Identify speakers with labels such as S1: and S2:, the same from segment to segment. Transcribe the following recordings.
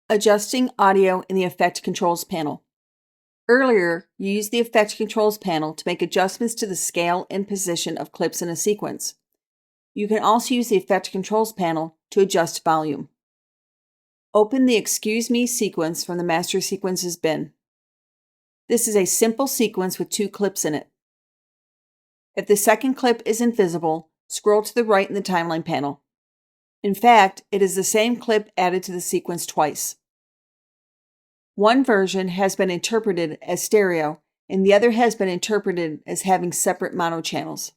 S1: Adjusting audio in the Effect Controls panel. Earlier, you used the Effect Controls panel to make adjustments to the scale and position of clips in a sequence. You can also use the Effect Controls panel to adjust volume. Open the Excuse Me sequence from the Master Sequences bin. This is a simple sequence with 2 clips in it. If the second clip is invisible, scroll to the right in the timeline panel. In fact, it is the same clip added to the sequence twice. One version has been interpreted as stereo, and the other has been interpreted as having separate mono channels.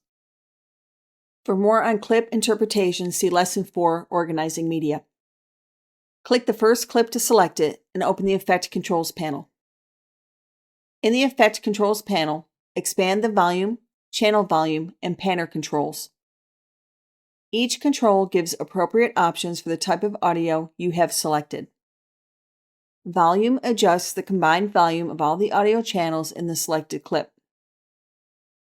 S1: For more on clip interpretation, see Lesson 4, Organizing Media. Click the first clip to select it and open the Effect Controls panel. In the Effect Controls panel, expand the volume, channel volume, and panner controls. Each control gives appropriate options for the type of audio you have selected. Volume adjusts the combined volume of all the audio channels in the selected clip.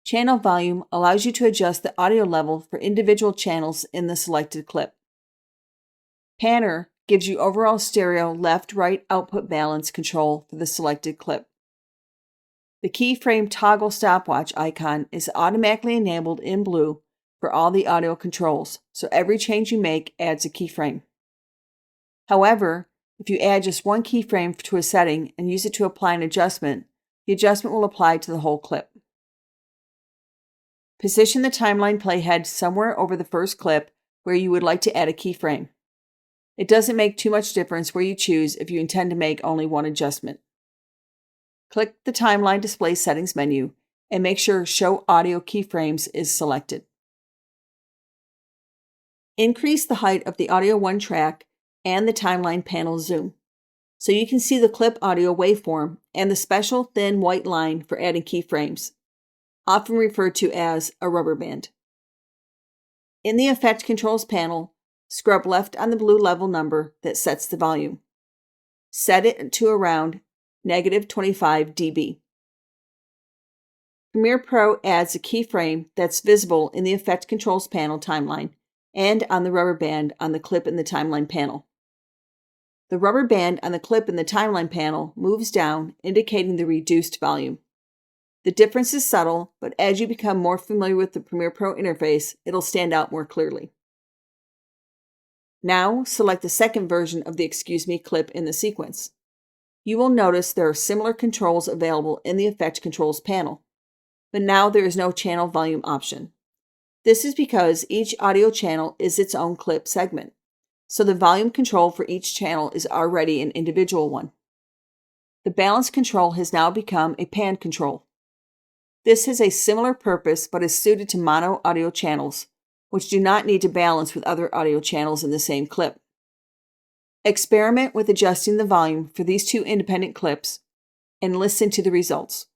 S1: Channel volume allows you to adjust the audio level for individual channels in the selected clip. Panner gives you overall stereo left-right output balance control for the selected clip. The keyframe toggle stopwatch icon is automatically enabled in blue for all the audio controls, so every change you make adds a keyframe. However, if you add just one keyframe to a setting and use it to apply an adjustment, the adjustment will apply to the whole clip. Position the timeline playhead somewhere over the first clip where you would like to add a keyframe. It doesn't make too much difference where you choose if you intend to make only one adjustment. Click the Timeline Display Settings menu and make sure Show Audio Keyframes is selected. Increase the height of the Audio 1 track and the timeline panel zoom, so you can see the clip audio waveform and the special thin white line for adding keyframes, often referred to as a rubber band. In the Effect Controls panel, scrub left on the blue level number that sets the volume. Set it to around -25 dB. Premiere Pro adds a keyframe that's visible in the Effect Controls panel timeline and on the rubber band on the clip in the timeline panel. The rubber band on the clip in the timeline panel moves down, indicating the reduced volume. The difference is subtle, but as you become more familiar with the Premiere Pro interface, it'll stand out more clearly. Now, select the second version of the Excuse Me clip in the sequence. You will notice there are similar controls available in the Effect Controls panel, but now there is no channel volume option. This is because each audio channel is its own clip segment, so the volume control for each channel is already an individual one. The balance control has now become a pan control. This has a similar purpose but is suited to mono audio channels, which do not need to balance with other audio channels in the same clip. Experiment with adjusting the volume for these 2 independent clips and listen to the results.